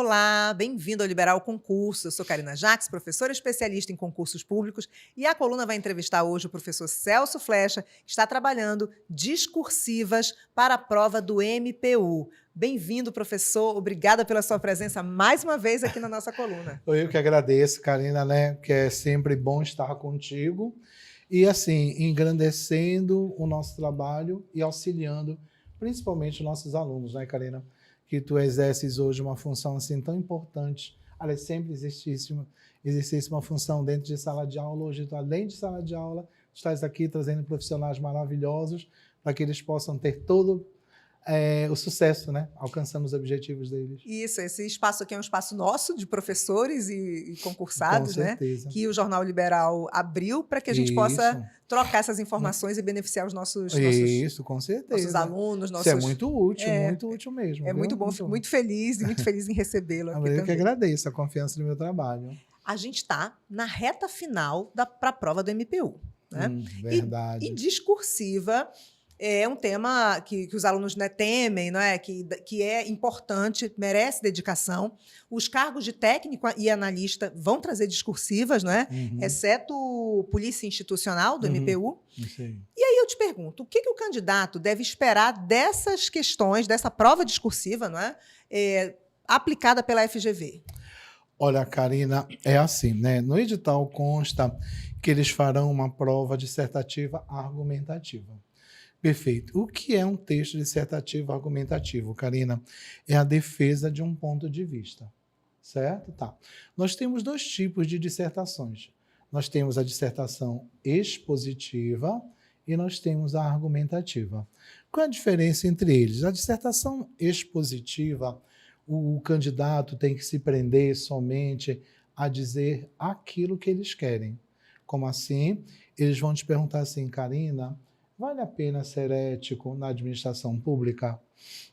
Olá, bem-vindo ao Liberal Concurso. Eu sou Karina Jaques, professora especialista em concursos públicos, e a coluna vai entrevistar hoje o professor Celso Flecha, que está trabalhando discursivas para a prova do MPU. Bem-vindo, professor. Obrigada pela sua presença mais uma vez aqui na nossa coluna. Eu que agradeço, Karina, né? Que é sempre bom estar contigo e, assim, engrandecendo o nosso trabalho e auxiliando, principalmente, os nossos alunos, né, Karina? Que tu exerces hoje uma função assim tão importante. Aliás, sempre existisse uma função dentro de sala de aula. Hoje, tu, além de sala de aula, estás aqui trazendo profissionais maravilhosos para que eles possam ter todo o sucesso, né? Alcançando os objetivos deles. Isso, esse espaço aqui é um espaço nosso, de professores e concursados, Com né? certeza. Que o Jornal Liberal abriu para que a gente possa trocar essas informações e beneficiar os nossos com certeza. Nossos alunos, Isso é muito útil mesmo. É muito bom, fico muito feliz em recebê-lo aqui também. Eu que agradeço a confiança no meu trabalho. A gente está na reta final para a prova do MPU. Né? Verdade. E discursiva é um tema que os alunos, né, temem, não é? Que é importante, merece dedicação. Os cargos de técnico e analista vão trazer discursivas, não é? Exceto polícia institucional do MPU. Sim. E aí eu te pergunto, o que o candidato deve esperar dessas questões, dessa prova discursiva, não é? Aplicada pela FGV? Olha, Karina, é assim, né? No edital consta que eles farão uma prova dissertativa argumentativa. Perfeito. O que é um texto dissertativo argumentativo, Karina? É a defesa de um ponto de vista, certo? Tá. Nós temos dois tipos de dissertações. Nós temos a dissertação expositiva e nós temos a argumentativa. Qual é a diferença entre eles? A dissertação expositiva, o candidato tem que se prender somente a dizer aquilo que eles querem. Como assim? Eles vão te perguntar assim, Karina, vale a pena ser ético na administração pública?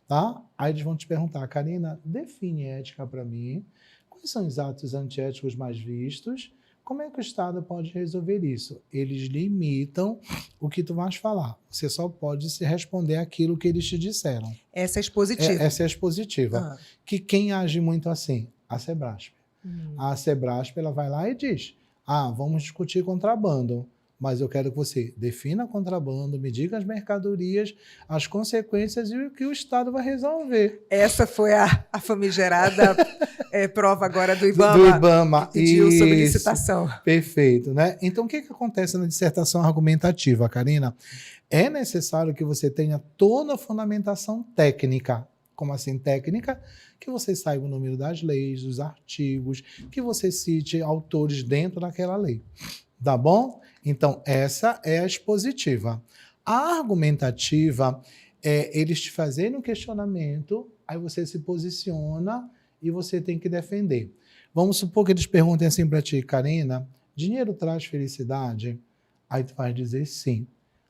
Tá? Aí eles vão te perguntar, Karina, define ética para mim. Quais são os atos antiéticos mais vistos? Como é que o Estado pode resolver isso? Eles limitam o que tu vais falar. Você só pode se responder aquilo que eles te disseram. Essa é expositiva. Essa é expositiva. Que quem age muito assim? A Sebrasp. A Sebrasp, ela vai lá e diz, vamos discutir contrabando. Mas eu quero que você defina contrabando, me diga as mercadorias, as consequências e o que o Estado vai resolver. Essa foi a famigerada prova agora do IBAMA. Do IBAMA. Que pediu sobre licitação. Perfeito, né? Então, o que acontece na dissertação argumentativa, Karina? É necessário que você tenha toda a fundamentação técnica. Como assim técnica? Que você saiba o número das leis, dos artigos, que você cite autores dentro daquela lei. Tá bom? Então, essa é a expositiva. A argumentativa é eles te fazerem um questionamento, aí você se posiciona e você tem que defender. Vamos supor que eles perguntem assim para ti, Karina, dinheiro traz felicidade? Aí tu vai dizer sim.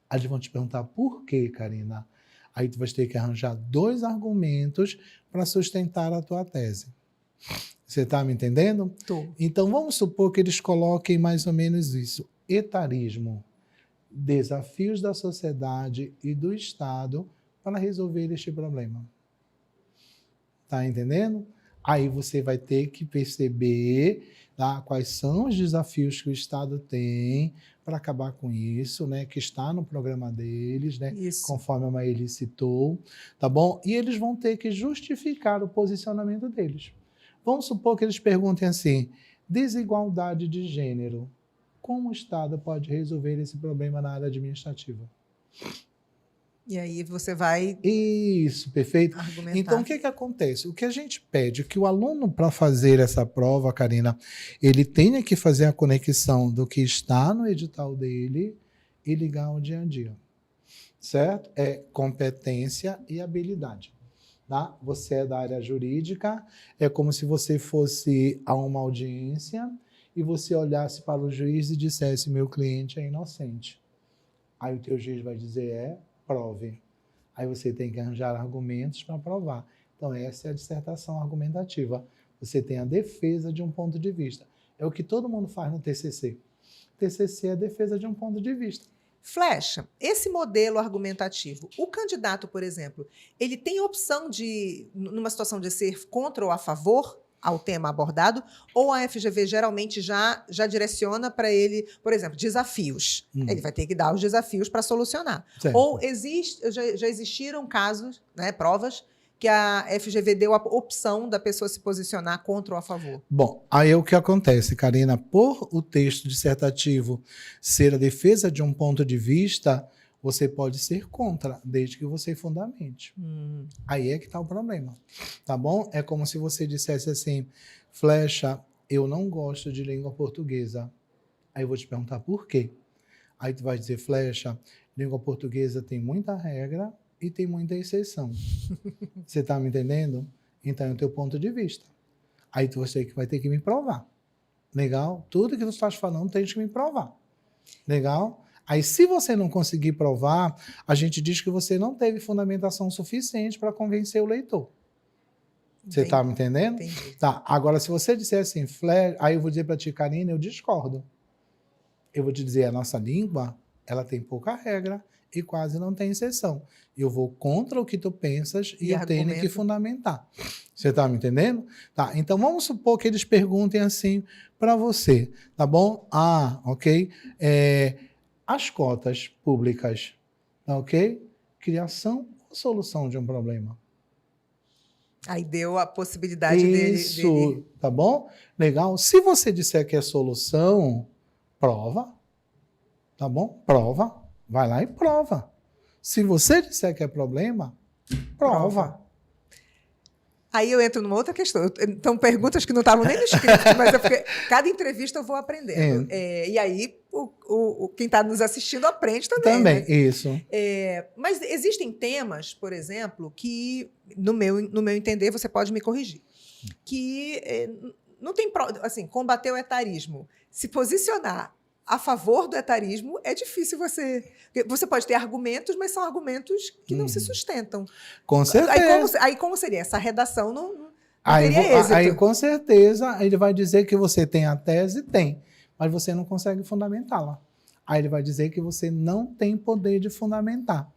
Aí eles vão te perguntar por quê, Karina? Aí tu vai ter que arranjar 2 argumentos para sustentar a tua tese. Você está me entendendo? Tô. Então, vamos supor que eles coloquem mais ou menos isso. Etarismo. Desafios da sociedade e do Estado para resolver este problema. Está entendendo? Aí você vai ter que perceber quais são os desafios que o Estado tem para acabar com isso, né? Que está no programa deles, né? Isso. Conforme a Maeli citou, tá bom? E eles vão ter que justificar o posicionamento deles. Vamos supor que eles perguntem assim, desigualdade de gênero. Como o Estado pode resolver esse problema na área administrativa? E aí você vai... Isso, perfeito. Argumentar. Então, o que acontece? O que a gente pede é que o aluno, para fazer essa prova, Karina, ele tenha que fazer a conexão do que está no edital dele e ligar ao dia a dia. Certo? É competência e habilidade. Tá? Você é da área jurídica, é como se você fosse a uma audiência e você olhasse para o juiz e dissesse, meu cliente é inocente. Aí o teu juiz vai dizer, prove. Aí você tem que arranjar argumentos para provar. Então essa é a dissertação argumentativa. Você tem a defesa de um ponto de vista. É o que todo mundo faz no TCC. TCC é a defesa de um ponto de vista. Flecha, esse modelo argumentativo, o candidato, por exemplo, ele tem a opção de, numa situação de ser contra ou a favor? ao tema abordado, ou a FGV geralmente já direciona para ele, por exemplo, desafios. Ele vai ter que dar os desafios para solucionar. Certo. Ou já existiram casos, né, provas, que a FGV deu a opção da pessoa se posicionar contra ou a favor. Bom, aí o que acontece, Karina, por o texto dissertativo ser a defesa de um ponto de vista, você pode ser contra, desde que você fundamente. Aí é que está o problema, tá bom? É como se você dissesse assim, Flecha, eu não gosto de língua portuguesa. Aí eu vou te perguntar por quê. Aí tu vai dizer, Flecha, língua portuguesa tem muita regra e tem muita exceção. Você está me entendendo? Então é o teu ponto de vista. Aí você vai ter que me provar. Legal? Tudo que tu estás falando tem que me provar. Legal? Aí, se você não conseguir provar, a gente diz que você não teve fundamentação suficiente para convencer o leitor. Você está me entendendo? Entendi. Tá. Agora, se você disser assim, aí eu vou dizer para ti, Karina, eu discordo. Eu vou te dizer, a nossa língua, ela tem pouca regra e quase não tem exceção. Eu vou contra o que tu pensas e eu tenho que fundamentar. Você está me entendendo? Tá. Então, vamos supor que eles perguntem assim para você, tá bom? Ah, ok. As cotas públicas, tá ok? Criação ou solução de um problema? Aí deu a possibilidade dele... Tá bom? Legal. Se você disser que é solução, prova. Tá bom? Prova. Vai lá e prova. Se você disser que é problema, prova. Aí eu entro numa outra questão. Então, perguntas que não estavam nem no script, mas é porque cada entrevista eu vou aprendendo. E aí, quem está nos assistindo aprende também. Também, né? Isso. Mas existem temas, por exemplo, que, no meu entender, você pode me corrigir, que não tem... Assim, combater o etarismo, se posicionar a favor do etarismo, é difícil você... Você pode ter argumentos, mas são argumentos que não se sustentam. Com certeza. Aí como seria? Essa redação não teria êxito. Aí, com certeza, ele vai dizer que você tem a tese, tem, mas você não consegue fundamentá-la. Aí ele vai dizer que você não tem poder de fundamentar.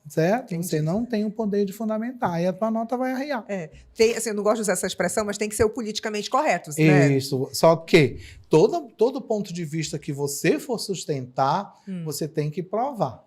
Certo? Entendi. Você não tem o poder de fundamentar. Aí a tua nota vai arriar. Assim, eu não gosto de usar essa expressão, mas tem que ser o politicamente correto. Né? Isso. Só que todo ponto de vista que você for sustentar, você tem que provar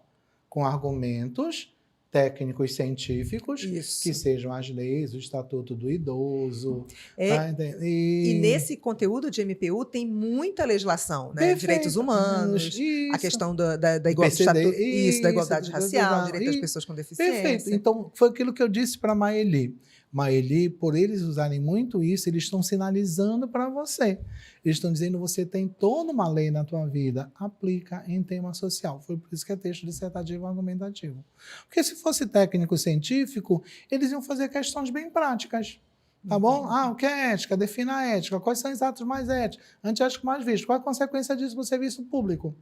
com argumentos técnicos científicos que sejam as leis, o Estatuto do Idoso. Tá? E nesse conteúdo de MPU tem muita legislação, né? Direitos humanos, a questão da igualdade racial, direito das pessoas com deficiência. Perfeito. Então, foi aquilo que eu disse para a Maeli. Maeli, por eles usarem muito isso, eles estão sinalizando para você. Eles estão dizendo, você tem toda uma lei na tua vida, aplica em tema social. Foi por isso que é texto dissertativo argumentativo. Porque se fosse técnico-científico, eles iam fazer questões bem práticas. Tá bom? O que é ética? Defina a ética. Quais são os atos mais éticos? Antiético mais visto. Qual a consequência disso para o serviço público?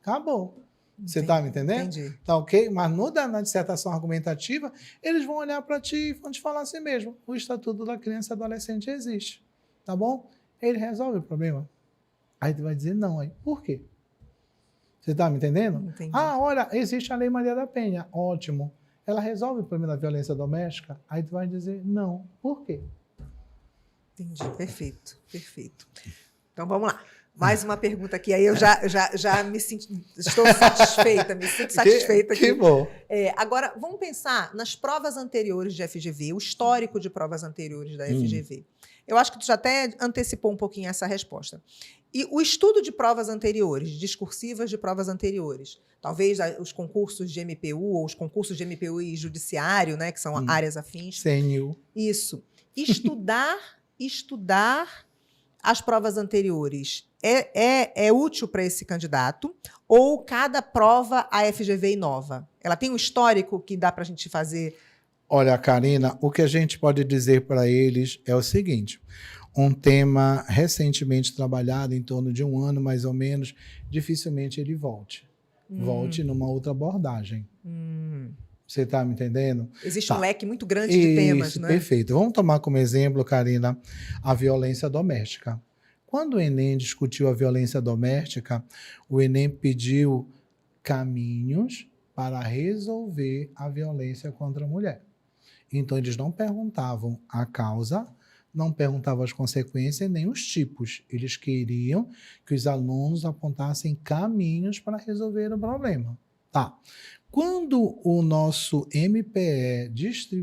Acabou. Você está me entendendo? Entendi. Tá ok? Mas na dissertação argumentativa, eles vão olhar para ti e vão te falar assim mesmo. O Estatuto da Criança e Adolescente existe. Tá bom? Ele resolve o problema. Aí tu vai dizer não. Aí, por quê? Você está me entendendo? Entendi. Olha, existe a Lei Maria da Penha. Ótimo. Ela resolve o problema da violência doméstica? Aí tu vai dizer não. Por quê? Entendi. Perfeito. Perfeito. Então, vamos lá. Mais uma pergunta aqui, aí eu já me sinto, estou satisfeita, me sinto satisfeita aqui. Que bom. Agora, vamos pensar nas provas anteriores de FGV, o histórico de provas anteriores da FGV. Eu acho que tu já até antecipou um pouquinho essa resposta. E o estudo de provas anteriores, discursivas de provas anteriores, talvez os concursos de MPU, ou os concursos de MPU e judiciário, né, que são áreas afins. CNU. Isso. Estudar as provas anteriores é útil para esse candidato, ou cada prova a FGV inova? Ela tem um histórico que dá para a gente fazer? Olha, Karina, o que a gente pode dizer para eles é o seguinte: um tema recentemente trabalhado, em torno de 1 ano mais ou menos, dificilmente ele volte. Volte numa outra abordagem. Você está me entendendo? Existe um leque muito grande de temas, né? Perfeito. Vamos tomar como exemplo, Karina, a violência doméstica. Quando o Enem discutiu a violência doméstica, o Enem pediu caminhos para resolver a violência contra a mulher. Então, eles não perguntavam a causa, não perguntavam as consequências nem os tipos. Eles queriam que os alunos apontassem caminhos para resolver o problema. Tá. Quando o nosso MPE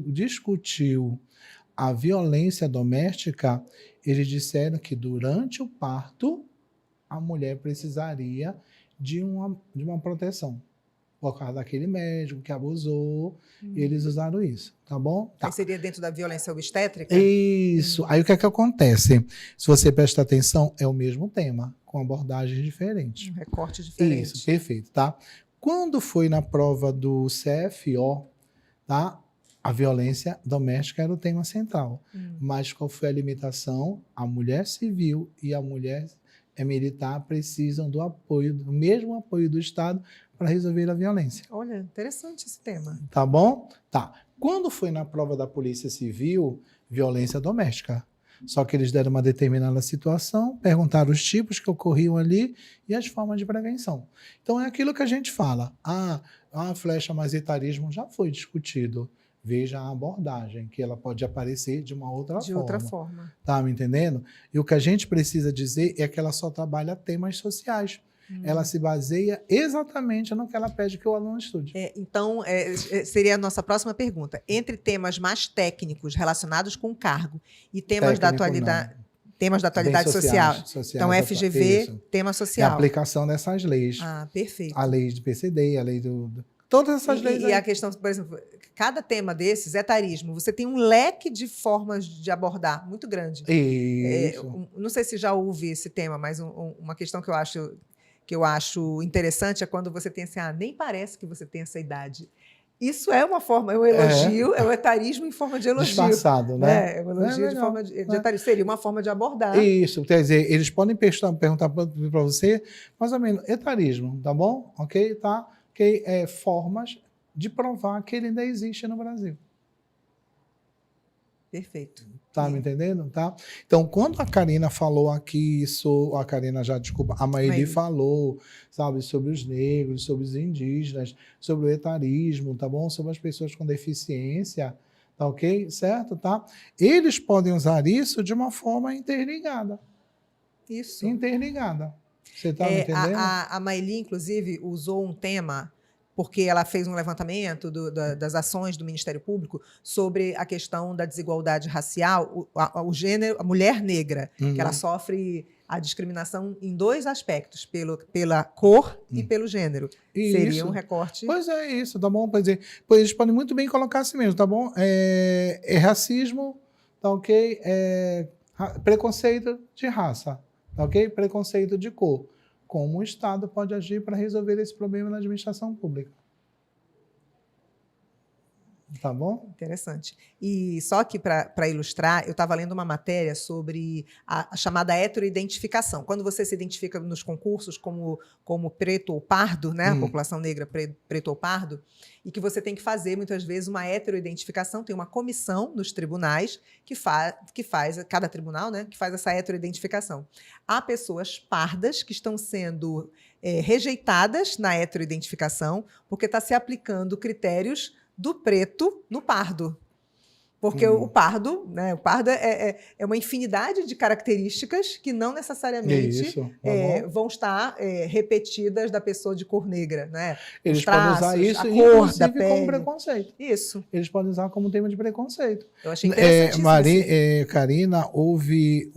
discutiu a violência doméstica, eles disseram que durante o parto a mulher precisaria de uma proteção. Por causa daquele médico que abusou, eles usaram isso, tá bom? Tá. Aí seria dentro da violência obstétrica? Isso. Aí o que é que acontece? Se você prestar atenção, é o mesmo tema, com abordagens diferentes. Um recorte diferente. Isso, perfeito, tá? Quando foi na prova do CFO, tá? A violência doméstica era o tema central. Mas qual foi a limitação? A mulher civil e a mulher militar precisam do mesmo apoio do Estado para resolver a violência. Olha, interessante esse tema. Tá bom? Tá. Quando foi na prova da Polícia Civil, violência doméstica. Só que eles deram uma determinada situação, perguntaram os tipos que ocorriam ali e as formas de prevenção. Então, é aquilo que a gente fala. A flecha mais etarismo já foi discutido. Veja a abordagem, que ela pode aparecer de uma outra forma. De outra forma. Tá me entendendo? E o que a gente precisa dizer é que ela só trabalha temas sociais. Ela se baseia exatamente no que ela pede que o aluno estude. Então, seria a nossa próxima pergunta. Entre temas mais técnicos relacionados com o cargo e temas da atualidade, social. Então, FGV, isso. tema É a social. aplicação dessas leis. Ah, perfeito. A lei de PCD, a lei todas essas leis. E a questão, por exemplo, cada tema desses, etarismo, você tem um leque de formas de abordar muito grande. Isso. Não sei se já ouvi esse tema, mas uma questão que eu acho interessante é quando você tem assim, nem parece que você tem essa idade. Isso é uma forma, é um elogio, é o etarismo em forma de elogio. Disfarçado, né? É um elogio de forma de etarismo. Seria uma forma de abordar. Isso, quer dizer, eles podem perguntar para você, mais ou menos, etarismo, tá bom? Ok? Tá? Ok? Formas de provar que ele ainda existe no Brasil. Perfeito. Tá me entendendo? Tá? Então, quando a Karina falou aqui, a Maeli falou, sabe, sobre os negros, sobre os indígenas, sobre o etarismo, tá bom? Sobre as pessoas com deficiência, tá ok? Certo? Tá? Eles podem usar isso de uma forma interligada. Isso. Interligada. Você tá me entendendo? A Maeli, inclusive, usou um tema porque ela fez um levantamento das ações do Ministério Público sobre a questão da desigualdade racial, o gênero, a mulher negra, que ela sofre a discriminação em dois aspectos, pela cor e pelo gênero. Isso. Seria um recorte. Pois é isso, tá bom? Pois eles podem muito bem colocar assim mesmo, tá bom? É racismo, tá ok? Preconceito de raça, tá ok? Preconceito de cor. Como o Estado pode agir para resolver esse problema na administração pública. Tá bom? Interessante. E só que para ilustrar, eu estava lendo uma matéria sobre a chamada heteroidentificação. Quando você se identifica nos concursos como preto ou pardo, né? A população negra preto ou pardo, e que você tem que fazer, muitas vezes, uma heteroidentificação. Tem uma comissão nos tribunais que faz, cada tribunal, né? Que faz essa heteroidentificação. Há pessoas pardas que estão sendo rejeitadas na heteroidentificação porque está se aplicando critérios do preto no pardo. Porque o pardo, né, é uma infinidade de características que não necessariamente vão estar repetidas da pessoa de cor negra. Né? Eles podem usar isso, a cor da pele. Como preconceito. Isso. Eles podem usar como tema de preconceito. Eu achei interessantíssimo. Karina, houve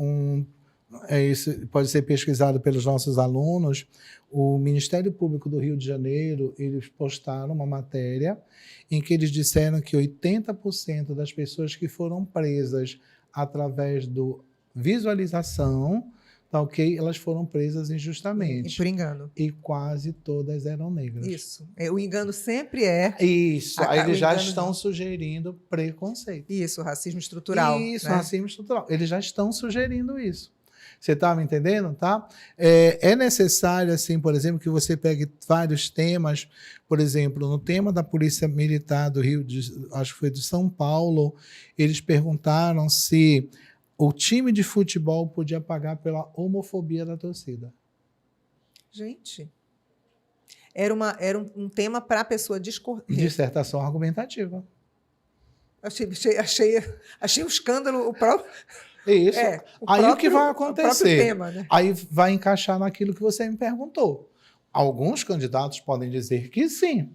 isso pode ser pesquisado pelos nossos alunos. O Ministério Público do Rio de Janeiro, eles postaram uma matéria em que eles disseram que 80% das pessoas que foram presas através do visualização, tá ok? Elas foram presas injustamente. E por engano. E quase todas eram negras. Isso. O engano sempre é... Isso. Aí eles já estão sugerindo preconceito. Isso, racismo estrutural. Isso, né? Racismo estrutural. Eles já estão sugerindo isso. Você está me entendendo, tá? É necessário, assim, por exemplo, que você pegue vários temas. Por exemplo, no tema da Polícia Militar do Rio, acho que foi de São Paulo, eles perguntaram se o time de futebol podia pagar pela homofobia da torcida. Gente, era um tema para a pessoa discorrer. Dissertação argumentativa. Achei um escândalo o próprio... Isso. Aí o que vai O próprio acontecer? tema, né? Aí vai encaixar naquilo que você me perguntou. Alguns candidatos podem dizer que sim.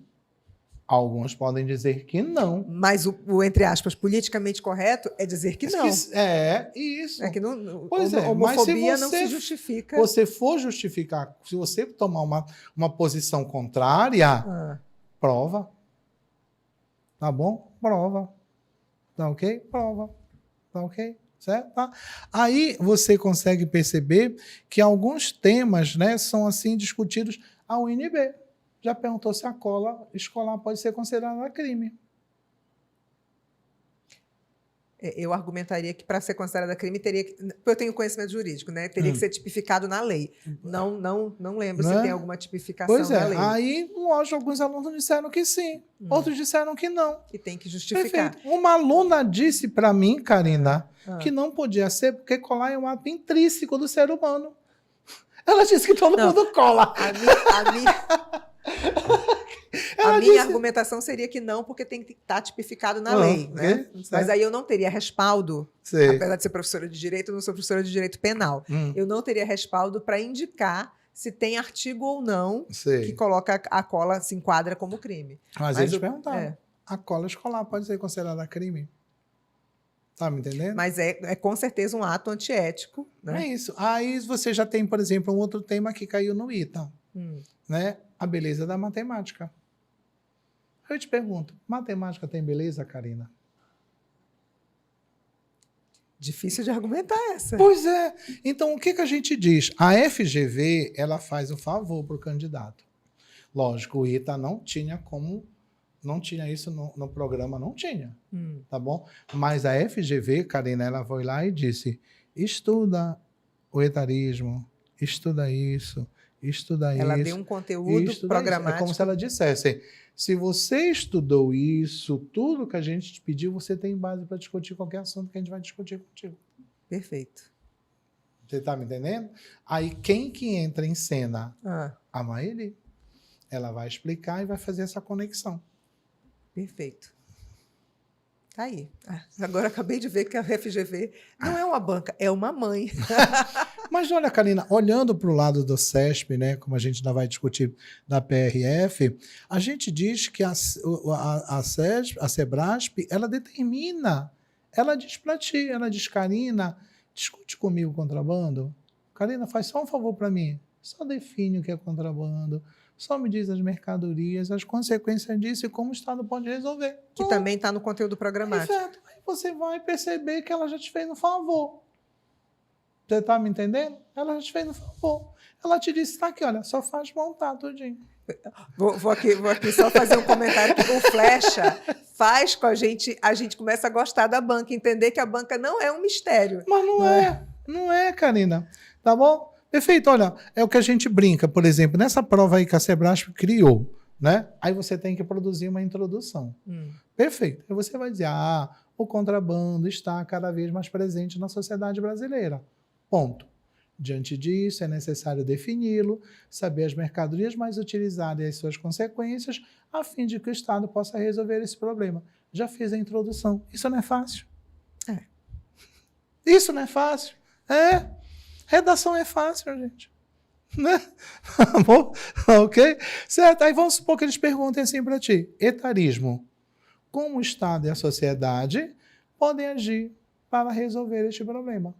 Alguns podem dizer que não. Mas entre aspas, politicamente correto é dizer que não. Isso. É que não, Pois é, homofobia mas se não você se justifica. você for justificar, se você tomar uma posição contrária, Ah, prova. Tá bom? Prova. Tá ok? Prova. Tá ok? Certo? Tá? Aí você consegue perceber que alguns temas, né, são assim discutidos a UNB. Já perguntou se a cola escolar pode ser considerada crime. eu argumentaria que para ser considerada crime teria que, eu tenho conhecimento jurídico, né? Teria que ser tipificado na lei. Não lembro se Né? tem alguma tipificação Pois na é. lei Aí, lógico, alguns alunos disseram que sim, outros disseram que não. que tem que justificar. Perfeito. Uma aluna disse para mim, Karina, Ah. que não podia ser porque colar é um ato intrínseco do ser humano. Ela disse que todo Não. mundo cola. A minha argumentação seria que não, porque tem que estar tipificado na lei, né? ok, Mas certo. aí eu não teria respaldo, Sei. apesar de ser professora de direito, eu não sou professora de direito penal. Eu não teria respaldo para indicar se tem artigo ou não que Sei. coloca a cola se enquadra como crime. Mas eles perguntaram. é. A cola escolar pode ser considerada crime? Tá me entendendo? Mas é com certeza um ato antiético, É né? isso. Aí você já tem, por exemplo, um outro tema que caiu no ITA, Hum. né? A beleza da matemática. Eu te pergunto, matemática tem beleza, Karina? Difícil de argumentar essa. Pois é. Então, o que a gente diz? A FGV, ela faz um favor para o candidato. Lógico, o ITA não tinha isso no programa, não tinha, tá bom? Mas a FGV, Karina, ela foi lá e disse, estuda o etarismo, estuda isso, estuda isso. Ela deu um conteúdo programático. É como se ela dissesse, se você estudou isso, tudo que a gente te pediu, você tem base para discutir qualquer assunto que a gente vai discutir contigo. Perfeito. Você está me entendendo? Aí, quem que entra em cena? Ah, A Maeli. Ela vai explicar e vai fazer essa conexão. perfeito. Tá aí. Agora acabei de ver que a FGV não é uma banca, é uma mãe. Mas olha, Karina, olhando para o lado do CESP, né, como a gente ainda vai discutir da PRF, a gente diz que a Sebrasp, ela determina, ela diz para ti, ela diz, Karina, discute comigo contrabando. Karina, faz só um favor para mim, só define o que é contrabando, só me diz as mercadorias, as consequências disso e como o Estado pode resolver. Que também está no conteúdo programático. Exato. Aí você vai perceber que ela já te fez um favor. Você está me entendendo? Ela já te fez um favor. Ela te disse, tá aqui, olha, só faz montar tudinho. Vou aqui só fazer um comentário que o Flecha faz com a gente começa a gostar da banca, entender que a banca não é um mistério. Mas não é, Karina. Tá bom? Perfeito, olha, é o que a gente brinca, por exemplo, nessa prova aí que a Sebrasp criou, né? Aí você tem que produzir uma introdução. Perfeito. Aí você vai dizer, o contrabando está cada vez mais presente na sociedade brasileira. Ponto. Diante disso, é necessário defini-lo, saber as mercadorias mais utilizadas e as suas consequências, a fim de que o Estado possa resolver esse problema. Já fiz a introdução. Isso não é fácil? Isso não é fácil? Redação é fácil, gente. Né? Bom, ok? Certo? Aí vamos supor que eles perguntem assim para ti. Etarismo. Como o Estado e a sociedade podem agir para resolver este problema?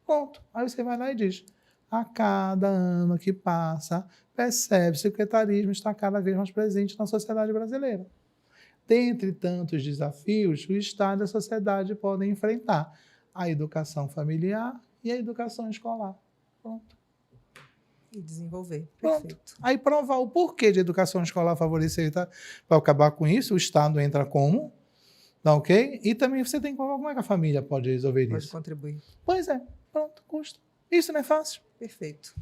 Pronto. Aí você vai lá e diz, a cada ano que passa, percebe-se que o etarismo está cada vez mais presente na sociedade brasileira. Dentre tantos desafios, o Estado e a sociedade podem enfrentar a educação familiar e a educação escolar. Pronto. E desenvolver. Pronto. Perfeito. Aí provar o porquê de educação escolar favorecer, tá? Para acabar com isso, o Estado entra como, tá ok? E também você tem que provar como é que a família pode resolver Pode isso. contribuir. Pois é, pronto, custa. Isso não é fácil. Perfeito.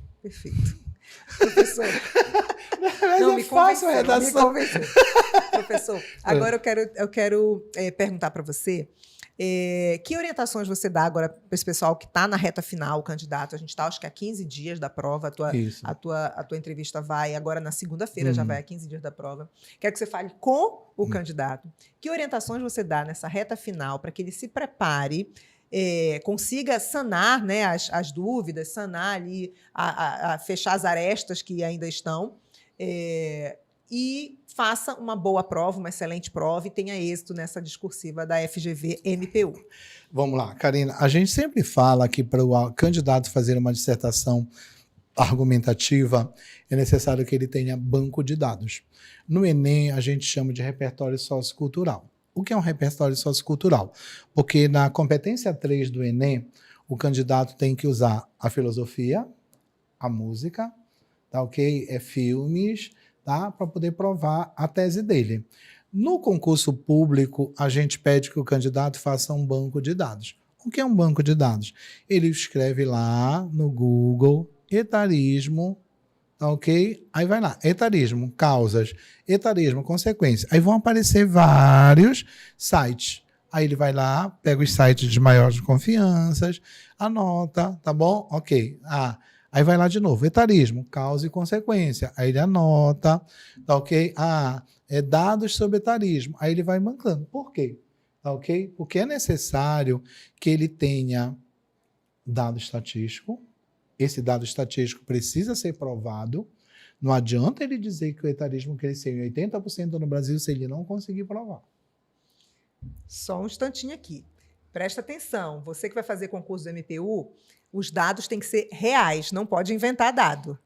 Professor. Mas é fácil a redação. Me convenceu. Professor, agora eu quero perguntar para você que orientações você dá agora para esse pessoal que está na reta final, o candidato? A gente está, acho que há 15 dias da prova, a tua entrevista vai agora na segunda-feira, já vai há 15 dias da prova. Quero que você fale com o candidato. Que orientações você dá nessa reta final para que ele se prepare consiga sanar, né, as dúvidas, sanar ali, fechar as arestas que ainda estão, e faça uma boa prova, uma excelente prova e tenha êxito nessa discursiva da FGV-MPU. Vamos lá, Karina. A gente sempre fala que para o candidato fazer uma dissertação argumentativa, é necessário que ele tenha banco de dados. No Enem, a gente chama de repertório sociocultural. O que é um repertório sociocultural? Porque na competência 3 do Enem, o candidato tem que usar a filosofia, a música, tá ok? Filmes, tá? Para poder provar a tese dele. No concurso público, a gente pede que o candidato faça um banco de dados. O que é um banco de dados? Ele escreve lá no Google, etarismo, tá ok? Aí vai lá, etarismo, causas, etarismo, consequências. Aí vão aparecer vários sites. Aí ele vai lá, pega os sites de maiores confianças, anota, tá bom? Ok. Aí vai lá de novo, etarismo, causa e consequência. Aí ele anota, tá ok? Dados sobre etarismo. Aí ele vai mancando. Por quê? Tá ok? Porque é necessário que ele tenha dado estatístico. Esse dado estatístico precisa ser provado. Não adianta ele dizer que o etarismo cresceu em 80% no Brasil se ele não conseguir provar. Só um instantinho aqui. Presta atenção. Você que vai fazer concurso do MPU, os dados têm que ser reais. Não pode inventar dado.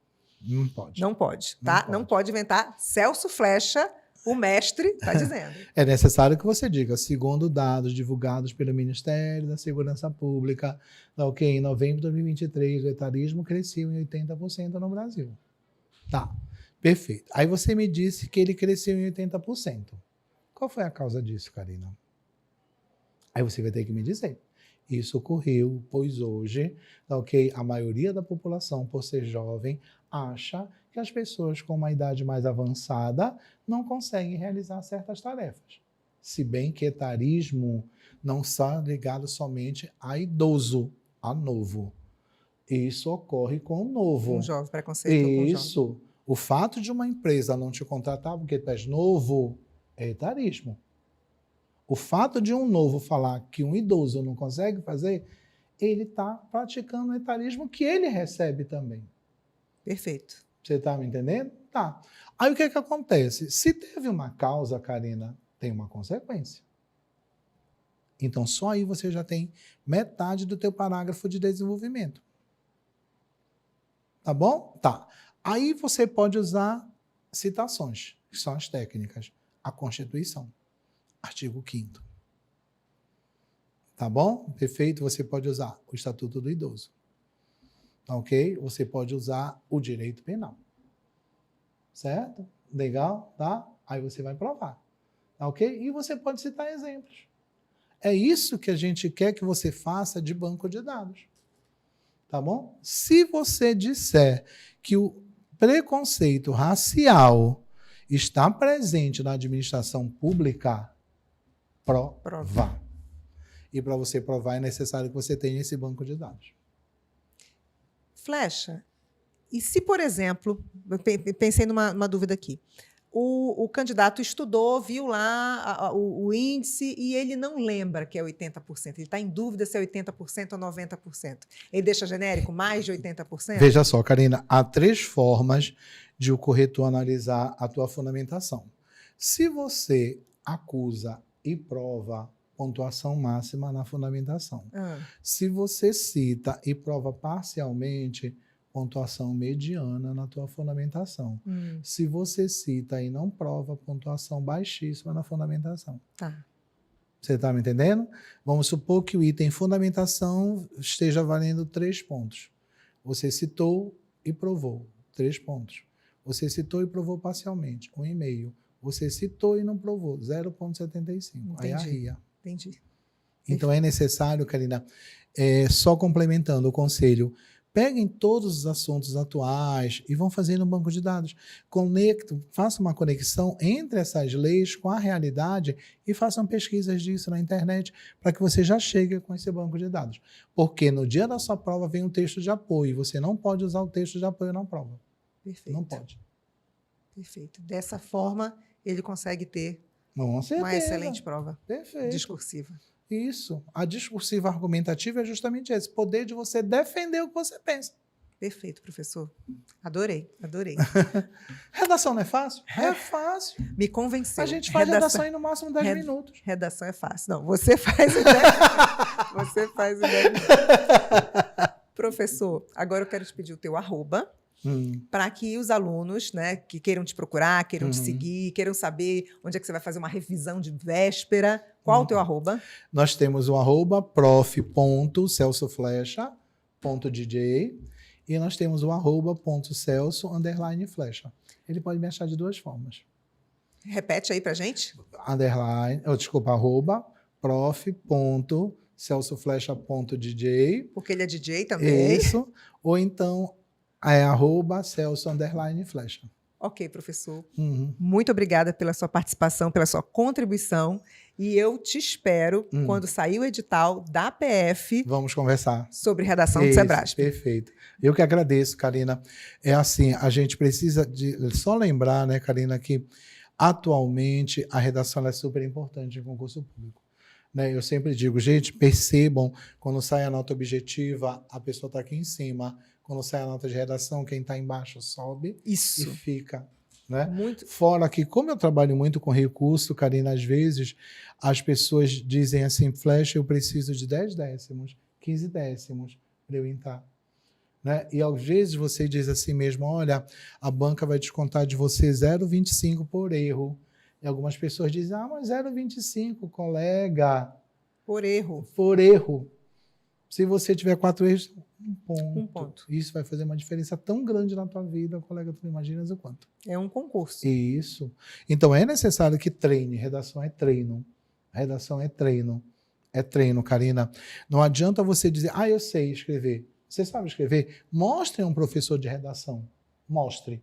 Não pode. Não pode, tá? Não pode inventar. Celso Flecha, o mestre, está dizendo. É necessário que você diga, segundo dados divulgados pelo Ministério da Segurança Pública, em novembro de 2023, o etarismo cresceu em 80% no Brasil. Tá, perfeito. Aí você me disse que ele cresceu em 80%. Qual foi a causa disso, Karina? Aí você vai ter que me dizer. Isso ocorreu, pois hoje, a maioria da população, por ser jovem, acha que as pessoas com uma idade mais avançada não conseguem realizar certas tarefas. Se bem que etarismo não está ligado somente a idoso, a novo. Isso ocorre com o novo. Um jovem, preconceito com o jovem. Isso. O fato de uma empresa não te contratar porque tu és novo é etarismo. O fato de um novo falar que um idoso não consegue fazer, ele está praticando o etarismo que ele recebe também. Perfeito. Você está me entendendo? Tá. Aí o que acontece? Se teve uma causa, Karina, tem uma consequência. Então, só aí você já tem metade do teu parágrafo de desenvolvimento. Tá bom? Tá. Aí você pode usar citações, que são as técnicas. A Constituição. Artigo 5º. Tá bom? Perfeito. Você pode usar o Estatuto do Idoso. Ok? Você pode usar o direito penal. Certo? Legal? Tá? Aí você vai provar. Ok? E você pode citar exemplos. É isso que a gente quer que você faça de banco de dados. Tá bom? Se você disser que o preconceito racial está presente na administração pública, provar. E para você provar é necessário que você tenha esse banco de dados. Flecha, e se, por exemplo, eu pensei numa dúvida aqui, o candidato estudou, viu lá o índice e ele não lembra que é 80%, ele está em dúvida se é 80% ou 90%. Ele deixa genérico mais de 80%? Veja só, Karina, há 3 formas de o corretor analisar a tua fundamentação. Se você acusa e prova, pontuação máxima na fundamentação. Se você cita e prova parcialmente, pontuação mediana na tua fundamentação. Se você cita e não prova, pontuação baixíssima na fundamentação. Tá. Você está me entendendo? Vamos supor que o item fundamentação esteja valendo 3 pontos. Você citou e provou, 3 pontos. Você citou e provou parcialmente, 1,5. Você citou e não provou, 0,75. Aí arria. Entendi. Então é necessário, Karina, só complementando o conselho, peguem todos os assuntos atuais e vão fazendo um banco de dados. Façam uma conexão entre essas leis com a realidade e façam pesquisas disso na internet para que você já chegue com esse banco de dados. Porque no dia da sua prova vem um texto de apoio e você não pode usar o texto de apoio na prova. Perfeito. Não pode. Perfeito. Dessa forma, ele consegue ter Com certeza. uma excelente prova Perfeito. discursiva. Isso. A discursiva argumentativa é justamente esse, poder de você defender o que você pensa. Perfeito, professor. Adorei, adorei. Redação não é fácil? É fácil. Me convenceu. A gente faz redação em no máximo 10 minutos. Redação é fácil. Não, você faz em 10 Você faz em 10 minutos. Professor, agora eu quero te pedir o teu @ para que os alunos, né, que queiram te procurar, queiram te seguir, queiram saber onde é que você vai fazer uma revisão de véspera. Qual o teu @? Nós temos o @prof.celsoflecha.dj e nós temos o @celso_flecha. Ele pode me achar de duas formas. Repete aí pra gente. Desculpa, @prof.celsoflecha.dj. Porque ele é DJ também. Isso. Ou então @celso_flecha. Ok, professor. Uhum. Muito obrigada pela sua participação, pela sua contribuição. E eu te espero quando sair o edital da PF. Vamos conversar. Sobre redação do Sebrasp. Perfeito. Eu que agradeço, Karina. É assim, a gente precisa de só lembrar, né, Karina, que atualmente a redação é super importante em concurso público. Né? Eu sempre digo, gente, percebam, quando sai a nota objetiva, a pessoa está aqui em cima. Quando sai a nota de redação, quem está embaixo sobe e fica. Né? Fora que, como eu trabalho muito com recurso, Karina, às vezes as pessoas dizem assim, Flecha, eu preciso de 10 décimos, 15 décimos para eu entrar. Né? E às vezes você diz assim mesmo, olha, a banca vai descontar de você 0,25 por erro. E algumas pessoas dizem, mas 0,25, colega. Por erro. Por erro. Se você tiver 4 erros, um ponto. Isso vai fazer uma diferença tão grande na tua vida, colega, tu não imaginas o quanto. É um concurso. Isso. Então, é necessário que treine. Redação é treino. Redação é treino. É treino, Karina. Não adianta você dizer, eu sei escrever. Você sabe escrever? Mostre a um professor de redação. Mostre.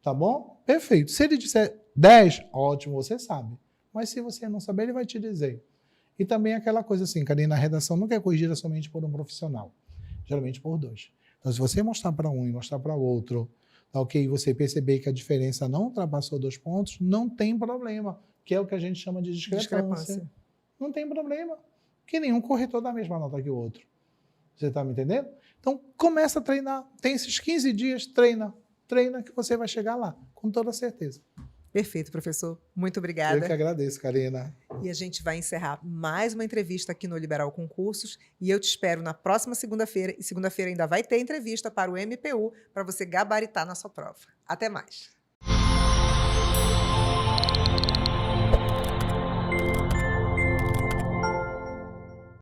Tá bom? Perfeito. Se ele disser 10, ótimo, você sabe. Mas se você não saber, ele vai te dizer. E também aquela coisa assim, Karina, a redação nunca é corrigida somente por um profissional. Geralmente por 2. Então, se você mostrar para um e mostrar para o outro, tá ok? E você perceber que a diferença não ultrapassou 2 pontos, não tem problema. Que é o que a gente chama de discrepância. Não tem problema. Que nenhum corretor dá a mesma nota que o outro. Você está me entendendo? Então, começa a treinar. Tem esses 15 dias, treina. Treina que você vai chegar lá, com toda certeza. Perfeito, professor. Muito obrigada. Eu que agradeço, Karina. E a gente vai encerrar mais uma entrevista aqui no Liberal Concursos. E eu te espero na próxima segunda-feira. E segunda-feira ainda vai ter entrevista para o MPU, para você gabaritar na sua prova. Até mais.